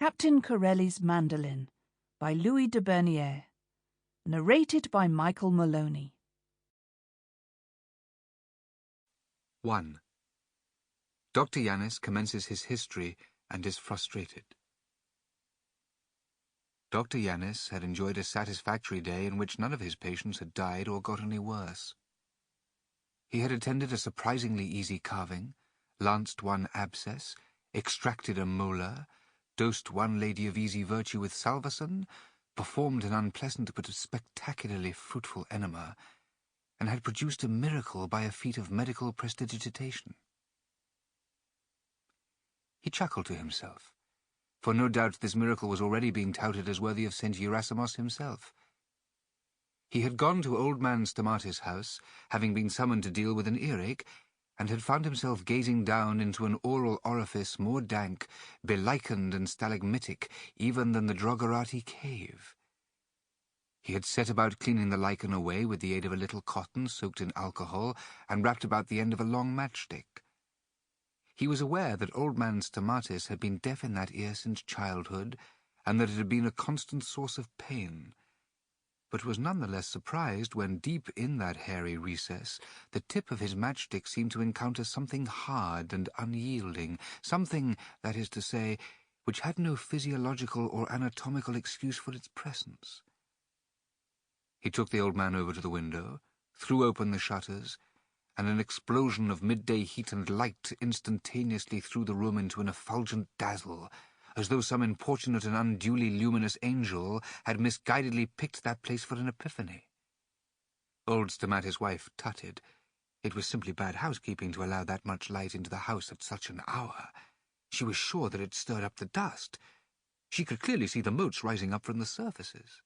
Captain Corelli's Mandolin by Louis de Bernières. Narrated by Maloney. 1. Dr. Yanis commences his history and is frustrated. Dr. Yanis had enjoyed a satisfactory day in which none of his patients had died or got any worse. He had attended a surprisingly easy carving, lanced one abscess, extracted a molar, dosed one lady of easy virtue with salvarsan, performed an unpleasant but spectacularly fruitful enema, and had produced a miracle by a feat of medical prestidigitation. He chuckled to himself, for no doubt this miracle was already being touted as worthy of St. Gerasimos himself. He had gone to old man Stamatis' house, having been summoned to deal with an earache, and had found himself gazing down into an oral orifice more dank, belichened and stalagmitic even than the Drogarati cave. He had set about cleaning the lichen away with the aid of a little cotton soaked in alcohol and wrapped about the end of a long matchstick. He was aware that old man Stamatis had been deaf in that ear since childhood, and that it had been a constant source of pain, but was none the less surprised when, deep in that hairy recess, the tip of his matchstick seemed to encounter something hard and unyielding, something, that is to say, which had no physiological or anatomical excuse for its presence. He took the old man over to the window, threw open the shutters, and an explosion of midday heat and light instantaneously threw the room into an effulgent dazzle, as though some importunate and unduly luminous angel had misguidedly picked that place for an epiphany. Old Stamatis' wife tutted. It was simply bad housekeeping to allow that much light into the house at such an hour. She was sure that it stirred up the dust. She could clearly see the motes rising up from the surfaces.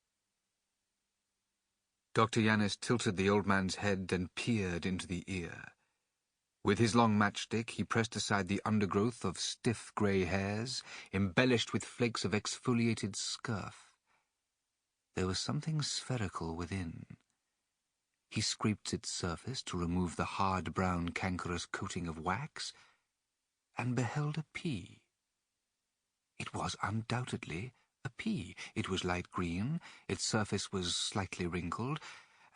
Dr. Yanis tilted the old man's head and peered into the ear. With his long matchstick, he pressed aside the undergrowth of stiff grey hairs, embellished with flakes of exfoliated scurf. There was something spherical within. He scraped its surface to remove the hard brown cankerous coating of wax, and beheld a pea. It was undoubtedly a pea. It was light green, its surface was slightly wrinkled,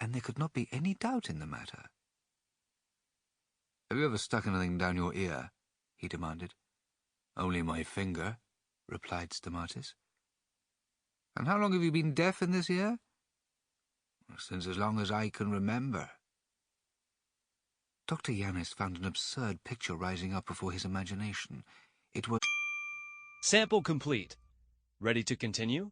and there could not be any doubt in the matter. "Have you ever stuck anything down your ear?" he demanded. "Only my finger," replied Stamatis. "And how long have you been deaf in this ear?" "Since as long as I can remember." Dr. Yanis found an absurd picture rising up before his imagination. It was... Sample complete. Ready to continue?